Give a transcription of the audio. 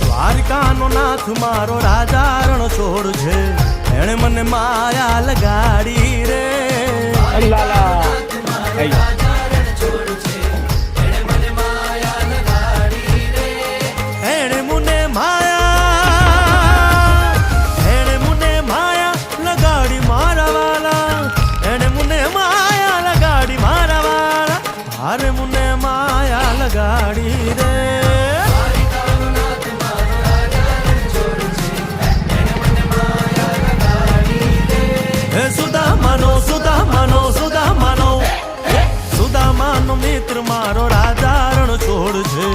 દ્વારકાનો નાથ મારો રાજા રણ છોડ છે, એણે મને માયા લગાડી રે. એણે મને માયા લગાડી મારા વાલા, એણે મને માયા લગાડી મારા વાલા, હારે મને માયા લગાડી રે. સુદામાનો મિત્ર મારો રાજા રણ છોડ છે,